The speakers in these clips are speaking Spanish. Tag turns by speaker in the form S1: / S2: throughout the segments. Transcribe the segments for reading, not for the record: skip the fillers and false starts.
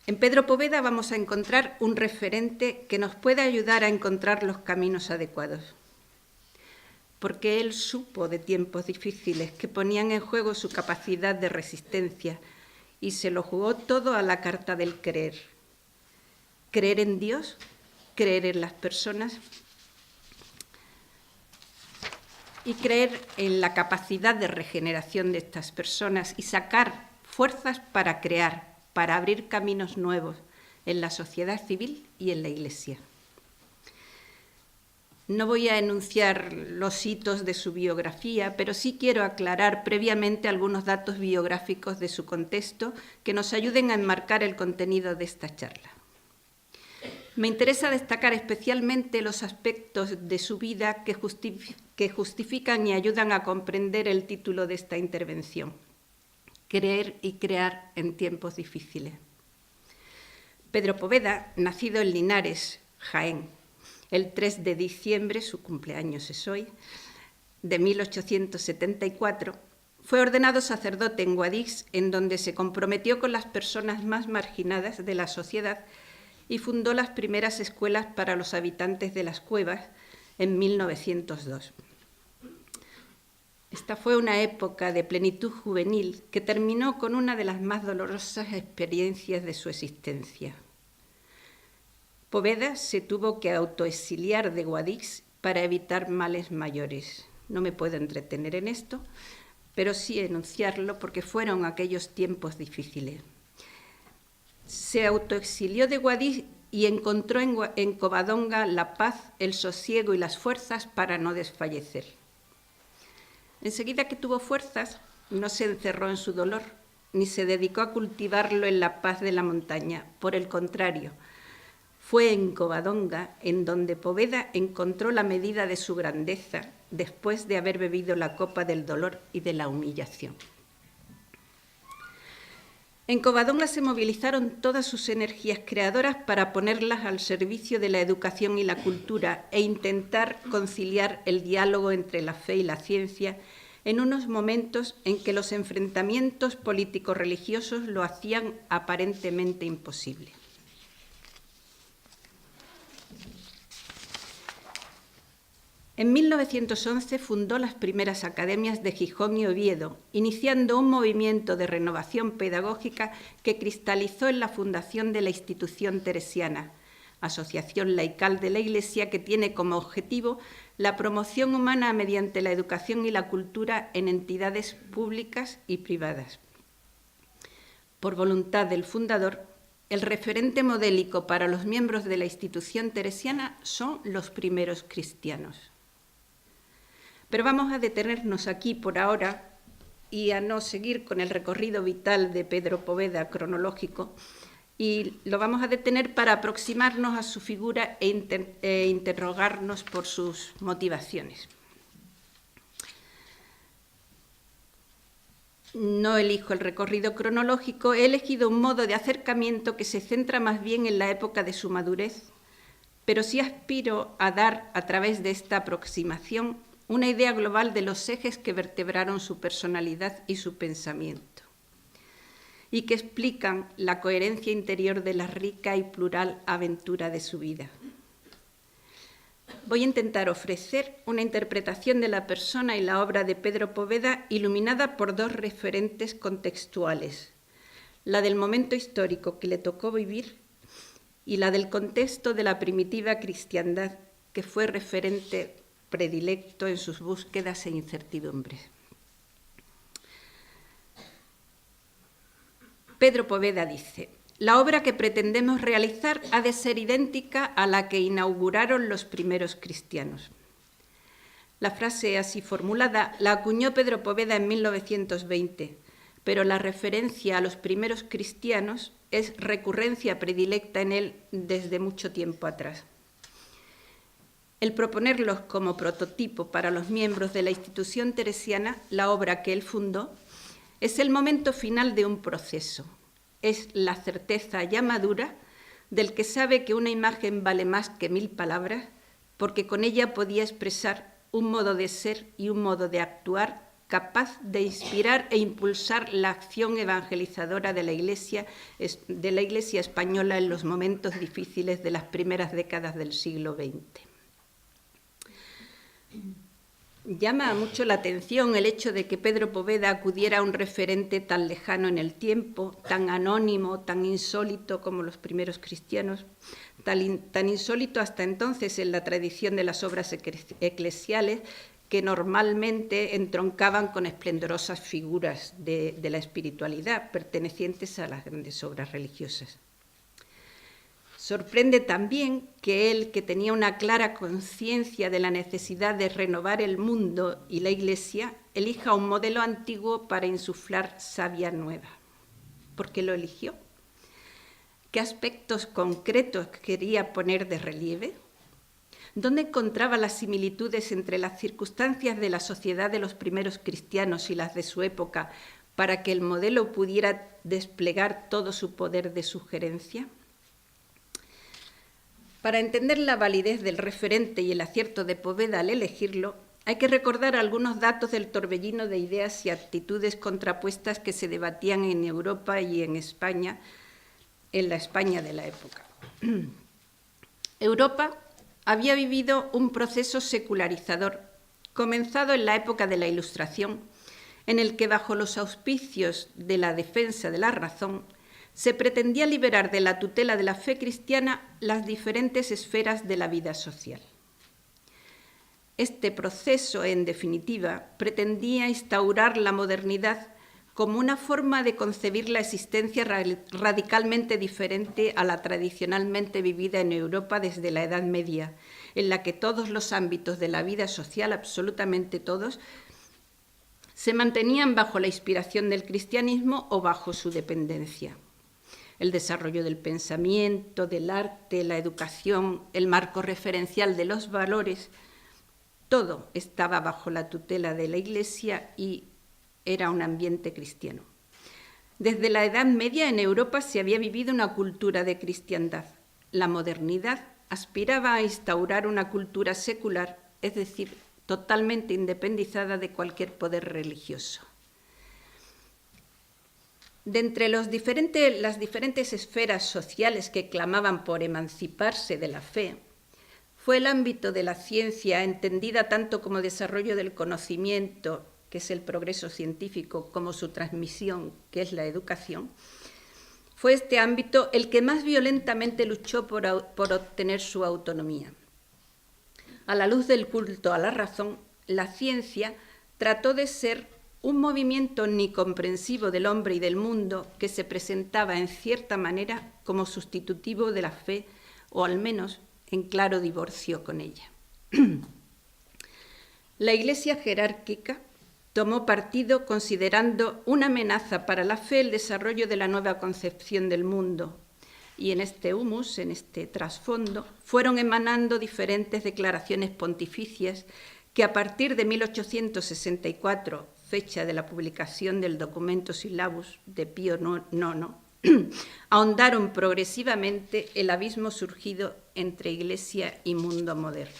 S1: En Pedro Poveda vamos a encontrar un referente que nos puede ayudar a encontrar los caminos adecuados, porque él supo de tiempos difíciles que ponían en juego su capacidad de resistencia y se lo jugó todo a la carta del creer. Creer en Dios, creer en las personas y creer en la capacidad de regeneración de estas personas y sacar fuerzas para crear, para abrir caminos nuevos en la sociedad civil y en la Iglesia. No voy a enunciar los hitos de su biografía, pero sí quiero aclarar previamente algunos datos biográficos de su contexto que nos ayuden a enmarcar el contenido de esta charla. Me interesa destacar especialmente los aspectos de su vida que justifican y ayudan a comprender el título de esta intervención: Creer y crear en tiempos difíciles. Pedro Poveda, nacido en Linares, Jaén, el 3 de diciembre, su cumpleaños es hoy, de 1874, fue ordenado sacerdote en Guadix, en donde se comprometió con las personas más marginadas de la sociedad y fundó las primeras escuelas para los habitantes de las cuevas en 1902. Esta fue una época de plenitud juvenil que terminó con una de las más dolorosas experiencias de su existencia. Poveda se tuvo que autoexiliar de Guadix para evitar males mayores. No me puedo entretener en esto, pero sí enunciarlo porque fueron aquellos tiempos difíciles. Se autoexilió de Guadix y encontró en Covadonga la paz, el sosiego y las fuerzas para no desfallecer. Enseguida que tuvo fuerzas, no se encerró en su dolor, ni se dedicó a cultivarlo en la paz de la montaña. Por el contrario, fue en Covadonga en donde Poveda encontró la medida de su grandeza después de haber bebido la copa del dolor y de la humillación. En Covadonga se movilizaron todas sus energías creadoras para ponerlas al servicio de la educación y la cultura e intentar conciliar el diálogo entre la fe y la ciencia en unos momentos en que los enfrentamientos político-religiosos lo hacían aparentemente imposible. En 1911 fundó las primeras academias de Gijón y Oviedo, iniciando un movimiento de renovación pedagógica que cristalizó en la fundación de la institución teresiana, asociación laical de la Iglesia que tiene como objetivo la promoción humana mediante la educación y la cultura en entidades públicas y privadas. Por voluntad del fundador, el referente modélico para los miembros de la institución teresiana son los primeros cristianos. Pero vamos a detenernos aquí por ahora y a no seguir con el recorrido vital de Pedro Poveda cronológico, y lo vamos a detener para aproximarnos a su figura e interrogarnos por sus motivaciones. No elijo el recorrido cronológico, he elegido un modo de acercamiento que se centra más bien en la época de su madurez, pero sí aspiro a dar, a través de esta aproximación, una idea global de los ejes que vertebraron su personalidad y su pensamiento, y que explican la coherencia interior de la rica y plural aventura de su vida. Voy a intentar ofrecer una interpretación de la persona y la obra de Pedro Poveda iluminada por dos referentes contextuales, la del momento histórico que le tocó vivir y la del contexto de la primitiva cristiandad, que fue referente predilecto en sus búsquedas e incertidumbres. Pedro Poveda dice: la obra que pretendemos realizar ha de ser idéntica a la que inauguraron los primeros cristianos. La frase así formulada la acuñó Pedro Poveda en 1920, pero la referencia a los primeros cristianos es recurrencia predilecta en él desde mucho tiempo atrás. El proponerlos como prototipo para los miembros de la institución teresiana, la obra que él fundó, es el momento final de un proceso. Es la certeza ya madura del que sabe que una imagen vale más que 1000 palabras, porque con ella podía expresar un modo de ser y un modo de actuar capaz de inspirar e impulsar la acción evangelizadora de la Iglesia española en los momentos difíciles de las primeras décadas del siglo XX. Llama mucho la atención el hecho de que Pedro Poveda acudiera a un referente tan lejano en el tiempo, tan anónimo, tan insólito como los primeros cristianos, tan insólito hasta entonces en la tradición de las obras eclesiales, que normalmente entroncaban con esplendorosas figuras de la espiritualidad pertenecientes a las grandes obras religiosas. Sorprende también que él, que tenía una clara conciencia de la necesidad de renovar el mundo y la Iglesia, elija un modelo antiguo para insuflar savia nueva. ¿Por qué lo eligió? ¿Qué aspectos concretos quería poner de relieve? ¿Dónde encontraba las similitudes entre las circunstancias de la sociedad de los primeros cristianos y las de su época para que el modelo pudiera desplegar todo su poder de sugerencia? Para entender la validez del referente y el acierto de Poveda al elegirlo, hay que recordar algunos datos del torbellino de ideas y actitudes contrapuestas que se debatían en Europa y en España, en la España de la época. Europa había vivido un proceso secularizador, comenzado en la época de la Ilustración, en el que bajo los auspicios de la defensa de la razón, se pretendía liberar de la tutela de la fe cristiana las diferentes esferas de la vida social. Este proceso, en definitiva, pretendía instaurar la modernidad como una forma de concebir la existencia radicalmente diferente a la tradicionalmente vivida en Europa desde la Edad Media, en la que todos los ámbitos de la vida social, absolutamente todos, se mantenían bajo la inspiración del cristianismo o bajo su dependencia. El desarrollo del pensamiento, del arte, la educación, el marco referencial de los valores, todo estaba bajo la tutela de la Iglesia y era un ambiente cristiano. Desde la Edad Media en Europa se había vivido una cultura de cristiandad. La modernidad aspiraba a instaurar una cultura secular, es decir, totalmente independizada de cualquier poder religioso. De entre las diferentes esferas sociales que clamaban por emanciparse de la fe, fue el ámbito de la ciencia, entendida tanto como desarrollo del conocimiento, que es el progreso científico, como su transmisión, que es la educación, fue este ámbito el que más violentamente luchó por obtener su autonomía. A la luz del culto a la razón, la ciencia trató de ser un movimiento omnicomprensivo del hombre y del mundo que se presentaba en cierta manera como sustitutivo de la fe, o al menos en claro divorcio con ella. La Iglesia jerárquica tomó partido considerando una amenaza para la fe el desarrollo de la nueva concepción del mundo, y en este humus, en este trasfondo, fueron emanando diferentes declaraciones pontificias que a partir de 1864, fecha de la publicación del documento Syllabus de Pío IX, ahondaron progresivamente el abismo surgido entre Iglesia y mundo moderno.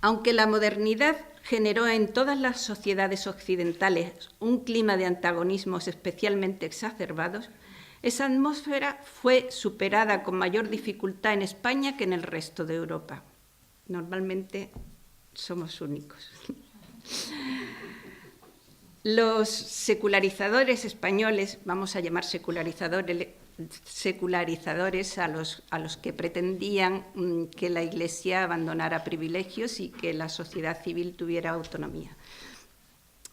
S1: Aunque la modernidad generó en todas las sociedades occidentales un clima de antagonismos especialmente exacerbados, esa atmósfera fue superada con mayor dificultad en España que en el resto de Europa. Normalmente somos únicos. Los secularizadores españoles, vamos a llamar secularizadores a los que pretendían que la Iglesia abandonara privilegios y que la sociedad civil tuviera autonomía.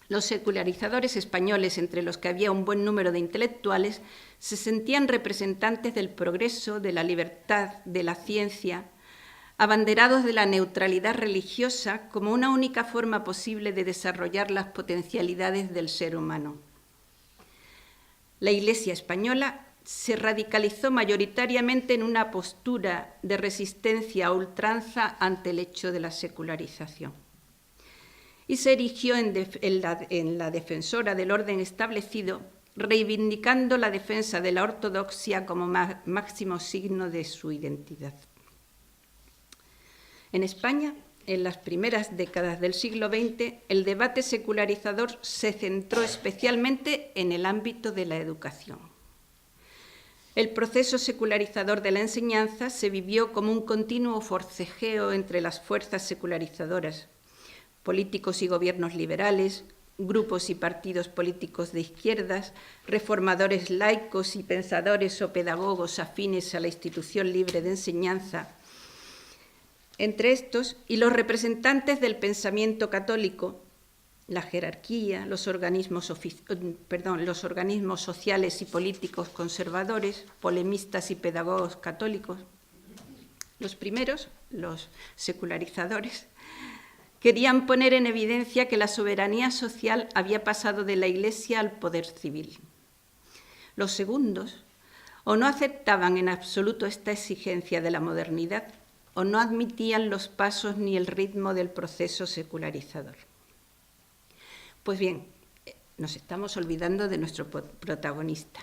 S1: Los secularizadores españoles, entre los que había un buen número de intelectuales, se sentían representantes del progreso, de la libertad, de la ciencia, abanderados de la neutralidad religiosa como una única forma posible de desarrollar las potencialidades del ser humano. La Iglesia española se radicalizó mayoritariamente en una postura de resistencia a ultranza ante el hecho de la secularización y se erigió en la defensora del orden establecido, reivindicando la defensa de la ortodoxia como máximo signo de su identidad. En España en las primeras décadas del siglo XX, el debate secularizador se centró especialmente en el ámbito de la educación. El proceso secularizador de la enseñanza se vivió como un continuo forcejeo entre las fuerzas secularizadoras, políticos y gobiernos liberales, grupos y partidos políticos de izquierdas, reformadores laicos y pensadores o pedagogos afines a la institución libre de enseñanza, entre estos y los representantes del pensamiento católico, la jerarquía, los organismos sociales y políticos conservadores, polemistas y pedagogos católicos. Los primeros, los secularizadores, querían poner en evidencia que la soberanía social había pasado de la Iglesia al poder civil. Los segundos, o no aceptaban en absoluto esta exigencia de la modernidad, o no admitían los pasos ni el ritmo del proceso secularizador. Pues bien, nos estamos olvidando de nuestro protagonista.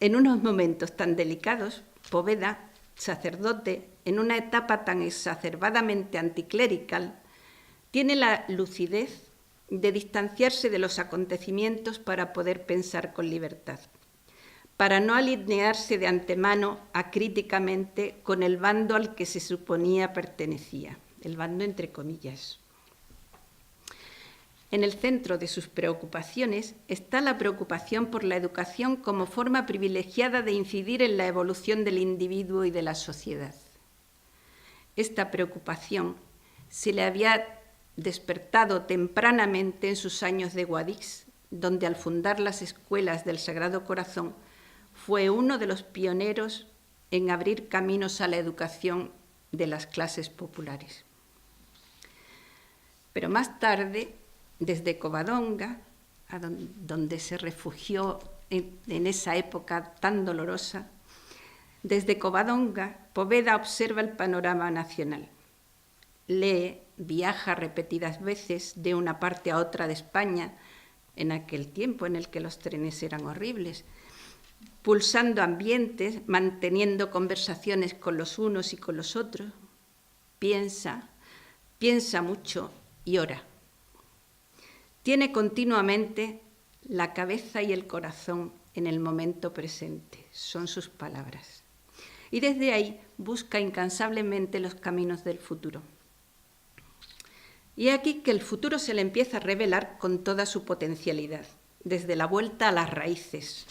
S1: En unos momentos tan delicados, Poveda, sacerdote, en una etapa tan exacerbadamente anticlerical, tiene la lucidez de distanciarse de los acontecimientos para poder pensar con libertad, para no alinearse de antemano acríticamente con el bando al que se suponía pertenecía, el bando entre comillas. En el centro de sus preocupaciones está la preocupación por la educación como forma privilegiada de incidir en la evolución del individuo y de la sociedad. Esta preocupación se le había despertado tempranamente en sus años de Guadix, donde al fundar las escuelas del Sagrado Corazón fue uno de los pioneros en abrir caminos a la educación de las clases populares. Pero más tarde, desde Covadonga, donde se refugió en esa época tan dolorosa, desde Covadonga, Poveda observa el panorama nacional. Lee, viaja repetidas veces de una parte a otra de España, en aquel tiempo en el que los trenes eran horribles, pulsando ambientes, manteniendo conversaciones con los unos y con los otros. Piensa mucho y ora. Tiene continuamente la cabeza y el corazón en el momento presente, son sus palabras. Y desde ahí busca incansablemente los caminos del futuro. Y aquí que el futuro se le empieza a revelar con toda su potencialidad, desde la vuelta a las raíces,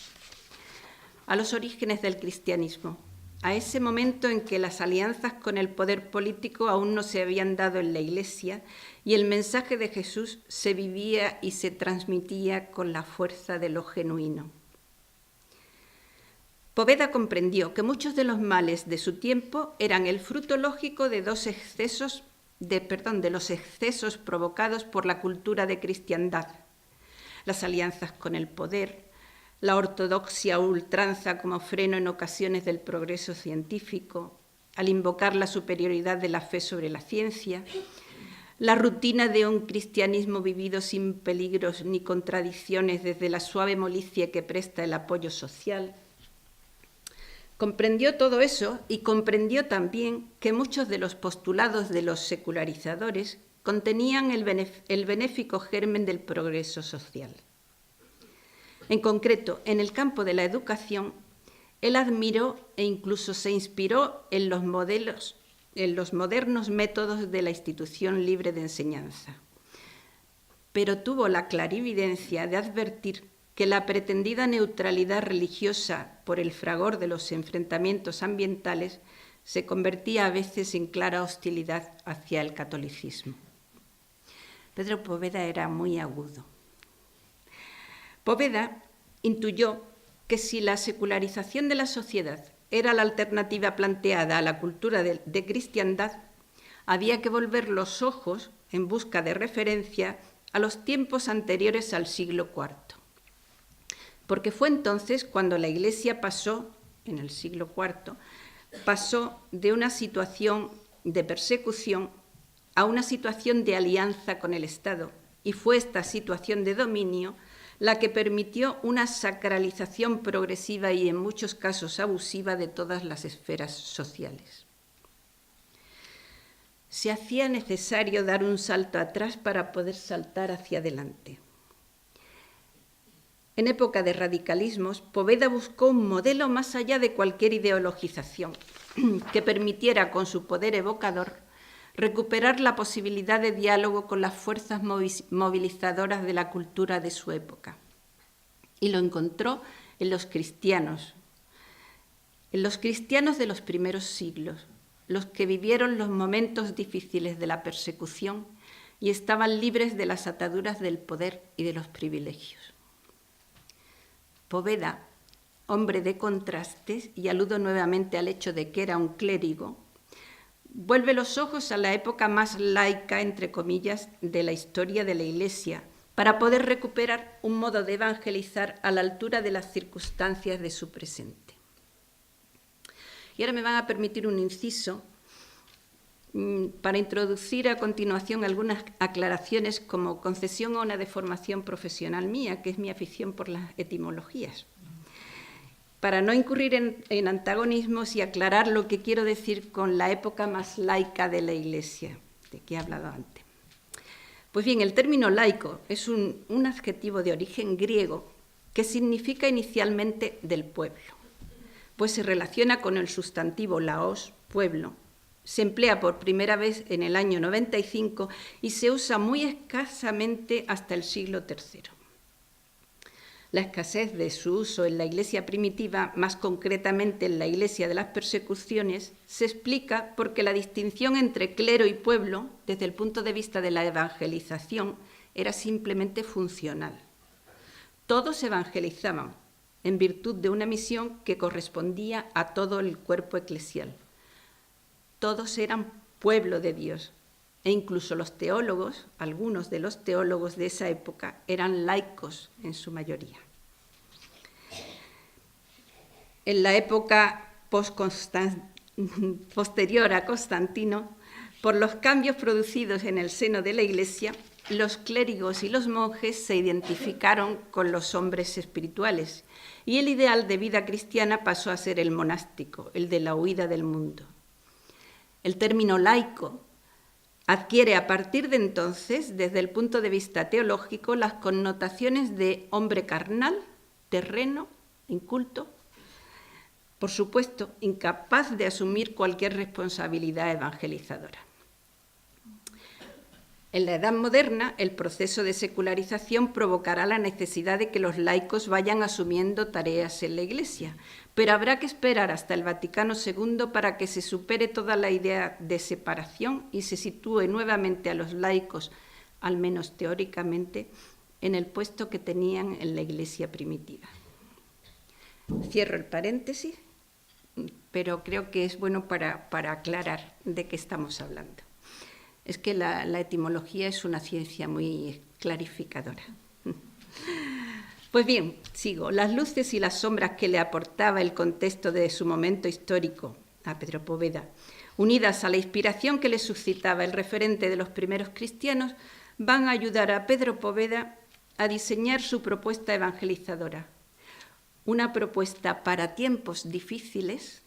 S1: a los orígenes del cristianismo, a ese momento en que las alianzas con el poder político aún no se habían dado en la Iglesia y el mensaje de Jesús se vivía y se transmitía con la fuerza de lo genuino. Poveda comprendió que muchos de los males de su tiempo eran el fruto lógico de los excesos provocados por la cultura de cristiandad, las alianzas con el poder, la ortodoxia o ultranza como freno en ocasiones del progreso científico, al invocar la superioridad de la fe sobre la ciencia, la rutina de un cristianismo vivido sin peligros ni contradicciones desde la suave molicie que presta el apoyo social. Comprendió todo eso y comprendió también que muchos de los postulados de los secularizadores contenían el benéfico germen del progreso social. En concreto, en el campo de la educación, él admiró e incluso se inspiró en los modernos métodos de la institución libre de enseñanza. Pero tuvo la clarividencia de advertir que la pretendida neutralidad religiosa por el fragor de los enfrentamientos ambientales se convertía a veces en clara hostilidad hacia el catolicismo. Pedro Poveda era muy agudo. Poveda intuyó que si la secularización de la sociedad era la alternativa planteada a la cultura de cristiandad, había que volver los ojos en busca de referencia a los tiempos anteriores al siglo IV. Porque fue entonces cuando la Iglesia pasó, en el siglo IV, pasó de una situación de persecución a una situación de alianza con el Estado, y fue esta situación de dominio la que permitió una sacralización progresiva y en muchos casos abusiva de todas las esferas sociales. se hacía necesario dar un salto atrás para poder saltar hacia adelante. En época de radicalismos, Poveda buscó un modelo más allá de cualquier ideologización que permitiera, con su poder evocador, recuperar la posibilidad de diálogo con las fuerzas movilizadoras de la cultura de su época. Y lo encontró en los cristianos de los primeros siglos, los que vivieron los momentos difíciles de la persecución y estaban libres de las ataduras del poder y de los privilegios. Poveda, hombre de contrastes, y aludo nuevamente al hecho de que era un clérigo, vuelve los ojos a la época más laica, entre comillas, de la historia de la Iglesia, para poder recuperar un modo de evangelizar a la altura de las circunstancias de su presente. Y ahora me van a permitir un inciso para introducir a continuación algunas aclaraciones como concesión a una deformación profesional mía, que es mi afición por las etimologías, para no incurrir en antagonismos y aclarar lo que quiero decir con la época más laica de la Iglesia, de que he hablado antes. Pues bien, el término laico es un adjetivo de origen griego que significa inicialmente del pueblo, pues se relaciona con el sustantivo laos, pueblo. Se emplea por primera vez en el año 95 y se usa muy escasamente hasta el siglo III. La escasez de su uso en la Iglesia primitiva, más concretamente en la Iglesia de las persecuciones, se explica porque la distinción entre clero y pueblo, desde el punto de vista de la evangelización, era simplemente funcional. Todos evangelizaban en virtud de una misión que correspondía a todo el cuerpo eclesial. Todos eran pueblo de Dios, e incluso los teólogos, algunos de los teólogos de esa época, eran laicos en su mayoría. En la época posterior a Constantino, por los cambios producidos en el seno de la Iglesia, los clérigos y los monjes se identificaron con los hombres espirituales y el ideal de vida cristiana pasó a ser el monástico, el de la huida del mundo. El término laico adquiere a partir de entonces, desde el punto de vista teológico, las connotaciones de hombre carnal, terreno, inculto, por supuesto, incapaz de asumir cualquier responsabilidad evangelizadora. En la Edad Moderna, el proceso de secularización provocará la necesidad de que los laicos vayan asumiendo tareas en la Iglesia, pero habrá que esperar hasta el Vaticano II para que se supere toda la idea de separación y se sitúe nuevamente a los laicos, al menos teóricamente, en el puesto que tenían en la Iglesia primitiva. Cierro el paréntesis, pero creo que es bueno para aclarar de qué estamos hablando. Es que la etimología es una ciencia muy clarificadora. Pues bien, sigo. Las luces y las sombras que le aportaba el contexto de su momento histórico a Pedro Poveda, unidas a la inspiración que le suscitaba el referente de los primeros cristianos, van a ayudar a Pedro Poveda a diseñar su propuesta evangelizadora. Una propuesta para tiempos difíciles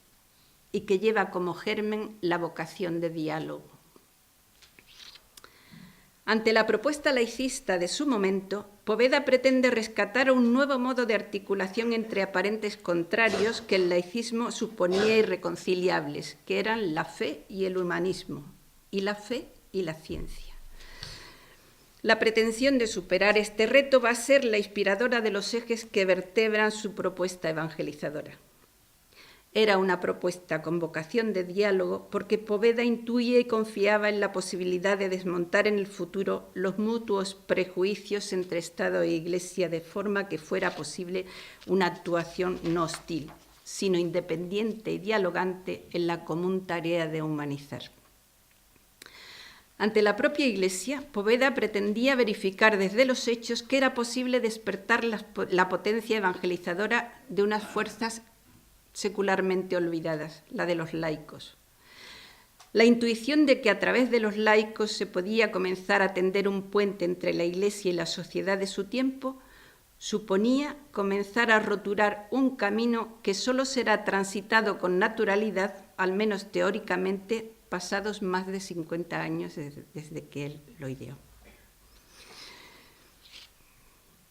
S1: y que lleva como germen la vocación de diálogo. Ante la propuesta laicista de su momento, Poveda pretende rescatar un nuevo modo de articulación entre aparentes contrarios que el laicismo suponía irreconciliables, que eran la fe y el humanismo, y la fe y la ciencia. La pretensión de superar este reto va a ser la inspiradora de los ejes que vertebran su propuesta evangelizadora. Era una propuesta con vocación de diálogo porque Poveda intuía y confiaba en la posibilidad de desmontar en el futuro los mutuos prejuicios entre Estado e Iglesia de forma que fuera posible una actuación no hostil, sino independiente y dialogante en la común tarea de humanizar. Ante la propia Iglesia, Poveda pretendía verificar desde los hechos que era posible despertar la potencia evangelizadora de unas fuerzas secularmente olvidadas, la de los laicos. La intuición de que a través de los laicos se podía comenzar a tender un puente entre la Iglesia y la sociedad de su tiempo suponía comenzar a roturar un camino que solo será transitado con naturalidad, al menos teóricamente, pasados más de 50 años desde que él lo ideó.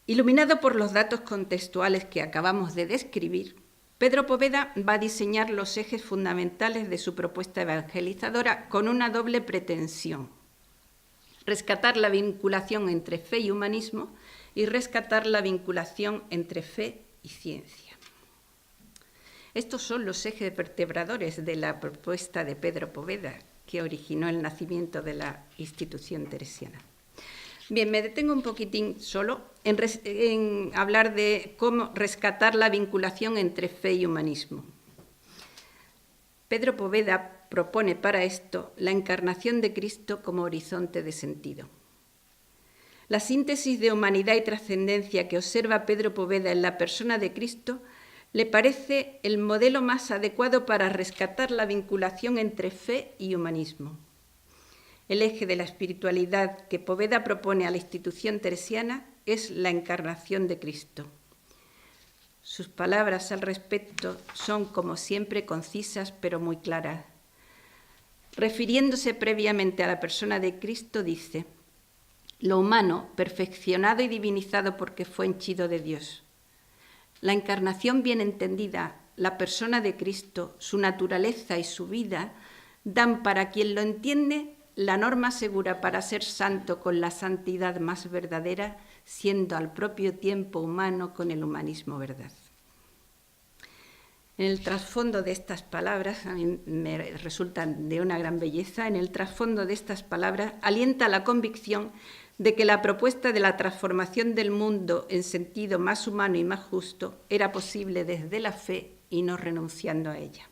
S1: Iluminado por los datos contextuales que acabamos de describir, Pedro Poveda va a diseñar los ejes fundamentales de su propuesta evangelizadora con una doble pretensión: rescatar la vinculación entre fe y humanismo y rescatar la vinculación entre fe y ciencia. Estos son los ejes vertebradores de la propuesta de Pedro Poveda, que originó el nacimiento de la institución teresiana. Bien, me detengo un poquitín solo en hablar de cómo rescatar la vinculación entre fe y humanismo. Pedro Poveda propone para esto la encarnación de Cristo como horizonte de sentido. La síntesis de humanidad y trascendencia que observa Pedro Poveda en la persona de Cristo le parece el modelo más adecuado para rescatar la vinculación entre fe y humanismo. El eje de la espiritualidad que Poveda propone a la institución teresiana es la encarnación de Cristo. Sus palabras al respecto son, como siempre, concisas pero muy claras. Refiriéndose previamente a la persona de Cristo, dice: lo humano, perfeccionado y divinizado porque fue henchido de Dios. La encarnación bien entendida, la persona de Cristo, su naturaleza y su vida, dan para quien lo entiende la norma segura para ser santo con la santidad más verdadera, siendo al propio tiempo humano con el humanismo verdad. En el trasfondo de estas palabras, a mí me resultan de una gran belleza, en el trasfondo de estas palabras alienta la convicción de que la propuesta de la transformación del mundo en sentido más humano y más justo era posible desde la fe y no renunciando a ella.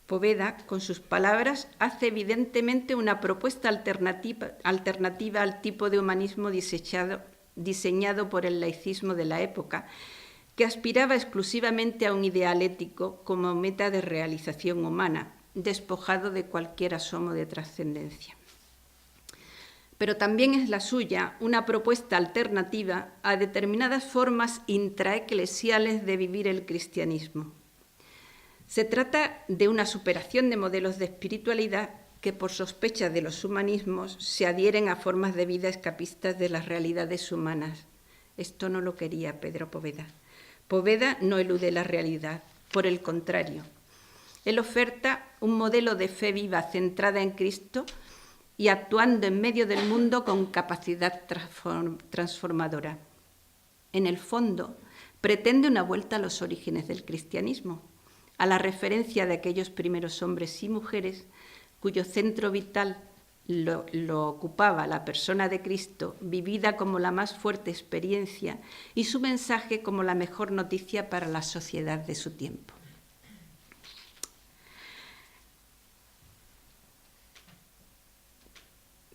S1: Poveda, con sus palabras, hace evidentemente una propuesta alternativa al tipo de humanismo diseñado por el laicismo de la época, que aspiraba exclusivamente a un ideal ético como meta de realización humana, despojado de cualquier asomo de trascendencia. Pero también es la suya una propuesta alternativa a determinadas formas intraeclesiales de vivir el cristianismo. Se trata de una superación de modelos de espiritualidad que, por sospecha de los humanismos, se adhieren a formas de vida escapistas de las realidades humanas. Esto no lo quería Pedro Poveda. Poveda no elude la realidad, por el contrario. Él oferta un modelo de fe viva centrada en Cristo y actuando en medio del mundo con capacidad transformadora. En el fondo, pretende una vuelta a los orígenes del cristianismo, a la referencia de aquellos primeros hombres y mujeres cuyo centro vital lo ocupaba la persona de Cristo, vivida como la más fuerte experiencia, y su mensaje como la mejor noticia para la sociedad de su tiempo.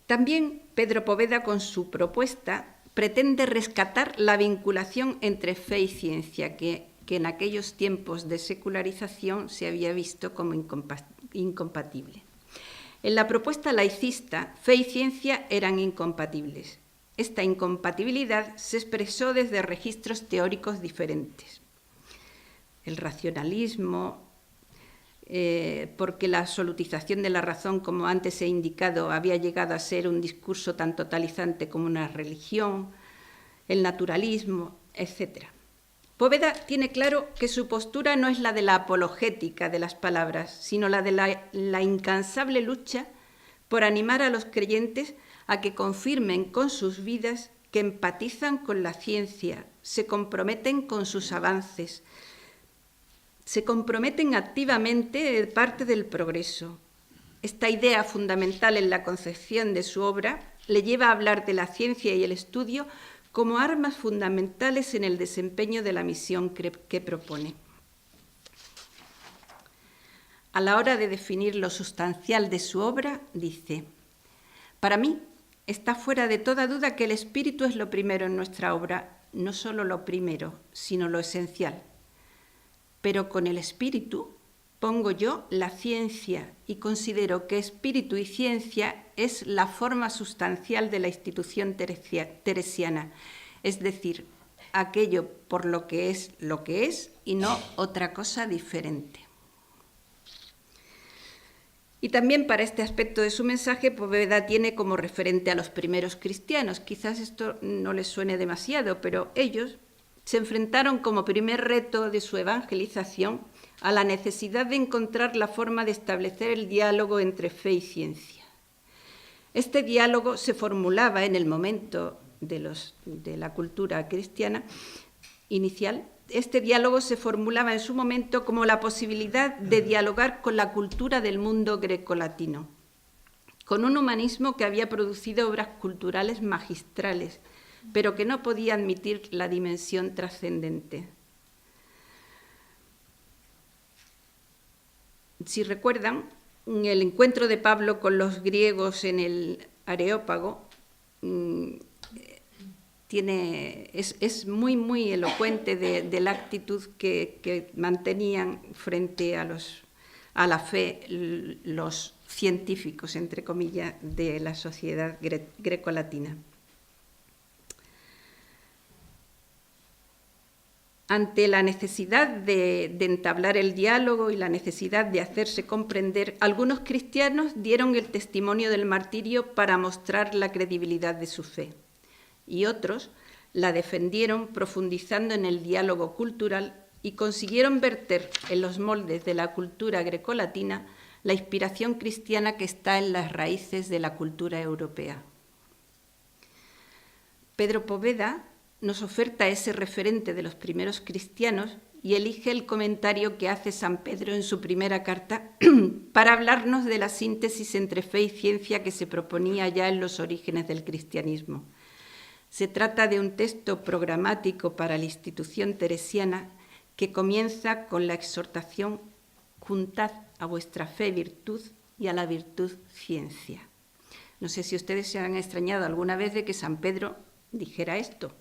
S1: También Pedro Poveda, con su propuesta, pretende rescatar la vinculación entre fe y ciencia, que en aquellos tiempos de secularización se había visto como incompatible. En la propuesta laicista, fe y ciencia eran incompatibles. Esta incompatibilidad se expresó desde registros teóricos diferentes. El racionalismo, porque la absolutización de la razón, como antes he indicado, había llegado a ser un discurso tan totalizante como una religión, el naturalismo, etc. Poveda tiene claro que su postura no es la de la apologética de las palabras, sino la de la incansable lucha por animar a los creyentes a que confirmen con sus vidas que empatizan con la ciencia, se comprometen con sus avances, se comprometen activamente de parte del progreso. Esta idea fundamental en la concepción de su obra le lleva a hablar de la ciencia y el estudio como armas fundamentales en el desempeño de la misión que propone. A la hora de definir lo sustancial de su obra, dice: para mí está fuera de toda duda que el espíritu es lo primero en nuestra obra, no solo lo primero, sino lo esencial. Pero con el espíritu pongo yo la ciencia y considero que espíritu y ciencia es la forma sustancial de la institución teresiana, es decir, aquello por lo que es y no otra cosa diferente. Y también para este aspecto de su mensaje, Poveda tiene como referente a los primeros cristianos. Quizás esto no les suene demasiado, pero ellos se enfrentaron como primer reto de su evangelización a la necesidad de encontrar la forma de establecer el diálogo entre fe y ciencia. Este diálogo se formulaba en el momento de la cultura cristiana inicial. Este diálogo se formulaba en su momento como la posibilidad de dialogar con la cultura del mundo grecolatino, con un humanismo que había producido obras culturales magistrales, pero que no podía admitir la dimensión trascendente. Si recuerdan, el encuentro de Pablo con los griegos en el Areópago es muy, muy elocuente de la actitud que mantenían frente a la fe los científicos, entre comillas, de la sociedad grecolatina. Ante la necesidad de entablar el diálogo y la necesidad de hacerse comprender, algunos cristianos dieron el testimonio del martirio para mostrar la credibilidad de su fe, y otros la defendieron profundizando en el diálogo cultural y consiguieron verter en los moldes de la cultura grecolatina la inspiración cristiana que está en las raíces de la cultura europea. Pedro Poveda nos oferta ese referente de los primeros cristianos y elige el comentario que hace San Pedro en su primera carta para hablarnos de la síntesis entre fe y ciencia que se proponía ya en los orígenes del cristianismo. Se trata de un texto programático para la institución teresiana que comienza con la exhortación: juntad a vuestra fe virtud y a la virtud ciencia. No sé si ustedes se han extrañado alguna vez de que San Pedro dijera esto.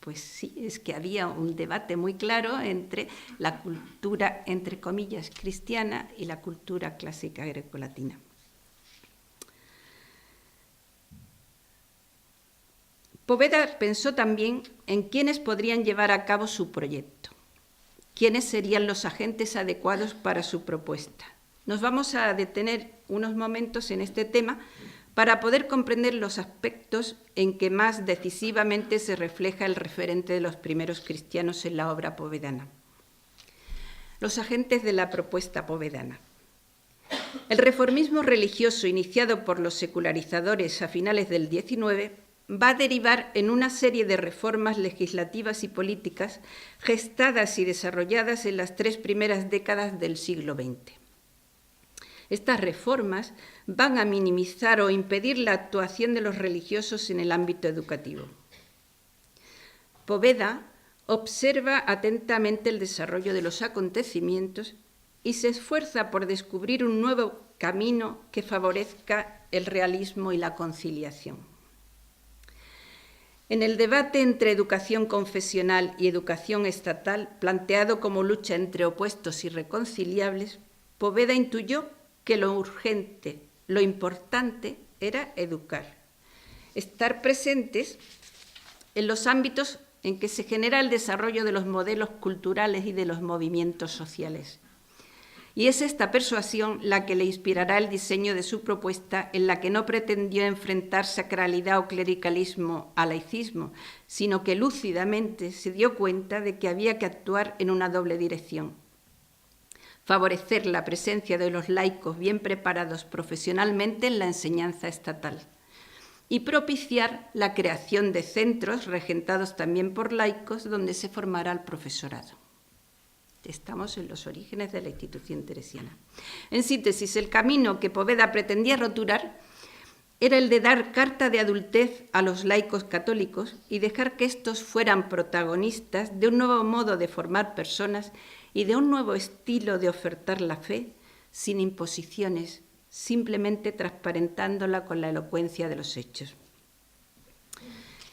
S1: Pues sí, es que había un debate muy claro entre la cultura, entre comillas, cristiana y la cultura clásica grecolatina. Poveda pensó también en quiénes podrían llevar a cabo su proyecto, quiénes serían los agentes adecuados para su propuesta. Nos vamos a detener unos momentos en este tema para poder comprender los aspectos en que más decisivamente se refleja el referente de los primeros cristianos en la obra povedana. Los agentes de la propuesta povedana. El reformismo religioso iniciado por los secularizadores a finales del XIX va a derivar en una serie de reformas legislativas y políticas gestadas y desarrolladas en las 3 primeras décadas del siglo XX. Estas reformas van a minimizar o impedir la actuación de los religiosos en el ámbito educativo. Poveda observa atentamente el desarrollo de los acontecimientos y se esfuerza por descubrir un nuevo camino que favorezca el realismo y la conciliación. En el debate entre educación confesional y educación estatal, planteado como lucha entre opuestos irreconciliables, Poveda intuyó que lo urgente, lo importante era educar, estar presentes en los ámbitos en que se genera el desarrollo de los modelos culturales y de los movimientos sociales. Y es esta persuasión la que le inspirará el diseño de su propuesta, en la que no pretendió enfrentar sacralidad o clericalismo a laicismo, sino que lúcidamente se dio cuenta de que había que actuar en una doble dirección: favorecer la presencia de los laicos bien preparados profesionalmente en la enseñanza estatal y propiciar la creación de centros regentados también por laicos donde se formara el profesorado. Estamos en los orígenes de la institución teresiana. En síntesis, el camino que Poveda pretendía roturar era el de dar carta de adultez a los laicos católicos y dejar que estos fueran protagonistas de un nuevo modo de formar personas y de un nuevo estilo de ofertar la fe, sin imposiciones, simplemente transparentándola con la elocuencia de los hechos.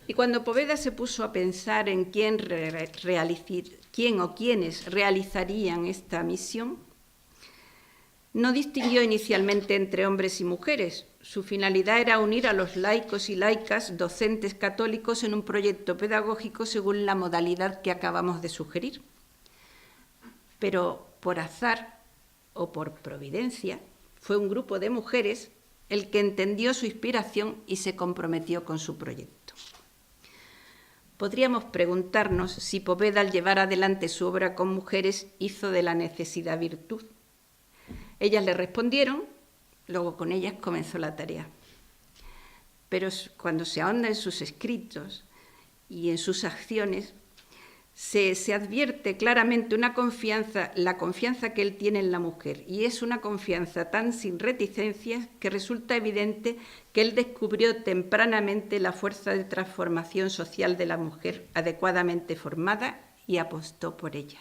S1: Y cuando Poveda se puso a pensar en quién o quiénes realizarían esta misión, no distinguió inicialmente entre hombres y mujeres. Su finalidad era unir a los laicos y laicas docentes católicos en un proyecto pedagógico según la modalidad que acabamos de sugerir. Pero por azar o por providencia, fue un grupo de mujeres el que entendió su inspiración y se comprometió con su proyecto. Podríamos preguntarnos si Poveda, al llevar adelante su obra con mujeres, hizo de la necesidad virtud. Ellas le respondieron, luego con ellas comenzó la tarea. Pero cuando se ahonda en sus escritos y en sus acciones, se advierte claramente la confianza que él tiene en la mujer, y es una confianza tan sin reticencias que resulta evidente que él descubrió tempranamente la fuerza de transformación social de la mujer adecuadamente formada y apostó por ella.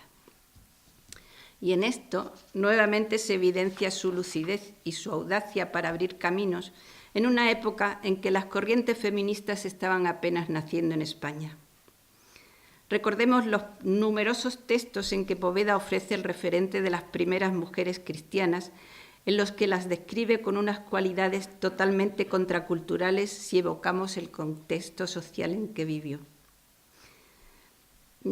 S1: Y en esto nuevamente se evidencia su lucidez y su audacia para abrir caminos en una época en que las corrientes feministas estaban apenas naciendo en España. Recordemos los numerosos textos en que Poveda ofrece el referente de las primeras mujeres cristianas, en los que las describe con unas cualidades totalmente contraculturales si evocamos el contexto social en que vivió.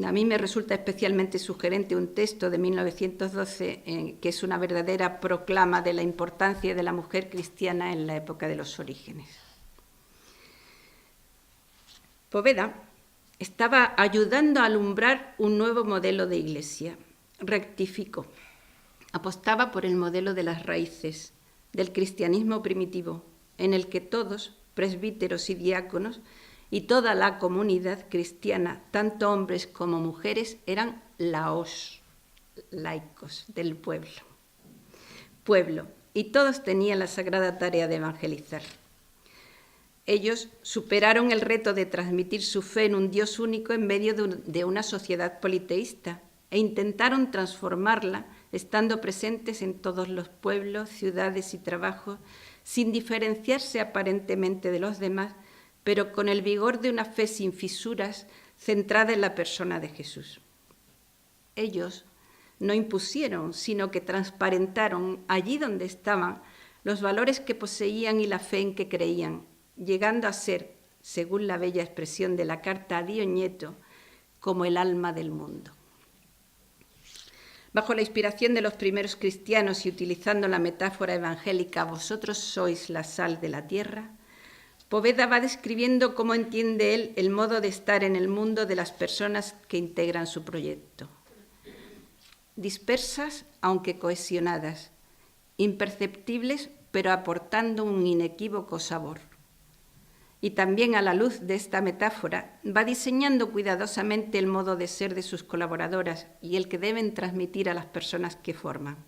S1: A mí me resulta especialmente sugerente un texto de 1912 que es una verdadera proclama de la importancia de la mujer cristiana en la época de los orígenes. Poveda estaba ayudando a alumbrar un nuevo modelo de iglesia. Rectificó. Apostaba por el modelo de las raíces, del cristianismo primitivo, en el que todos, presbíteros y diáconos, y toda la comunidad cristiana, tanto hombres como mujeres, eran laos, laicos del pueblo, y todos tenían la sagrada tarea de evangelizar. Ellos superaron el reto de transmitir su fe en un Dios único en medio de una sociedad politeísta e intentaron transformarla estando presentes en todos los pueblos, ciudades y trabajos, sin diferenciarse aparentemente de los demás, pero con el vigor de una fe sin fisuras centrada en la persona de Jesús. Ellos no impusieron, sino que transparentaron allí donde estaban los valores que poseían y la fe en que creían, llegando a ser, según la bella expresión de la carta a Dioñeto, como el alma del mundo. Bajo la inspiración de los primeros cristianos y utilizando la metáfora evangélica «vosotros sois la sal de la tierra», Poveda va describiendo cómo entiende él el modo de estar en el mundo de las personas que integran su proyecto. Dispersas, aunque cohesionadas, imperceptibles, pero aportando un inequívoco sabor. Y también a la luz de esta metáfora va diseñando cuidadosamente el modo de ser de sus colaboradoras y el que deben transmitir a las personas que forman.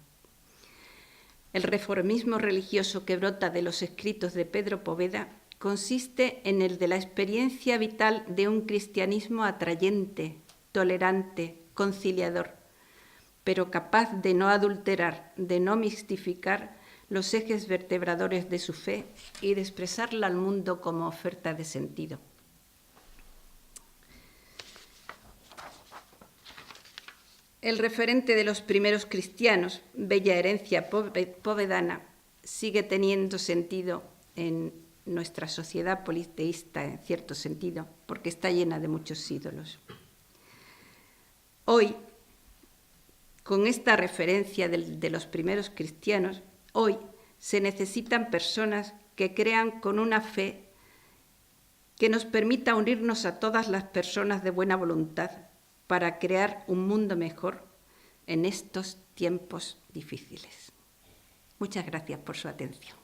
S1: El reformismo religioso que brota de los escritos de Pedro Poveda consiste en el de la experiencia vital de un cristianismo atrayente, tolerante, conciliador, pero capaz de no adulterar, de no mistificar los ejes vertebradores de su fe y de expresarla al mundo como oferta de sentido. El referente de los primeros cristianos, bella herencia povedana, sigue teniendo sentido en nuestra sociedad politeísta, en cierto sentido, porque está llena de muchos ídolos. Hoy, con esta referencia de los primeros cristianos, hoy se necesitan personas que crean con una fe que nos permita unirnos a todas las personas de buena voluntad para crear un mundo mejor en estos tiempos difíciles. Muchas gracias por su atención.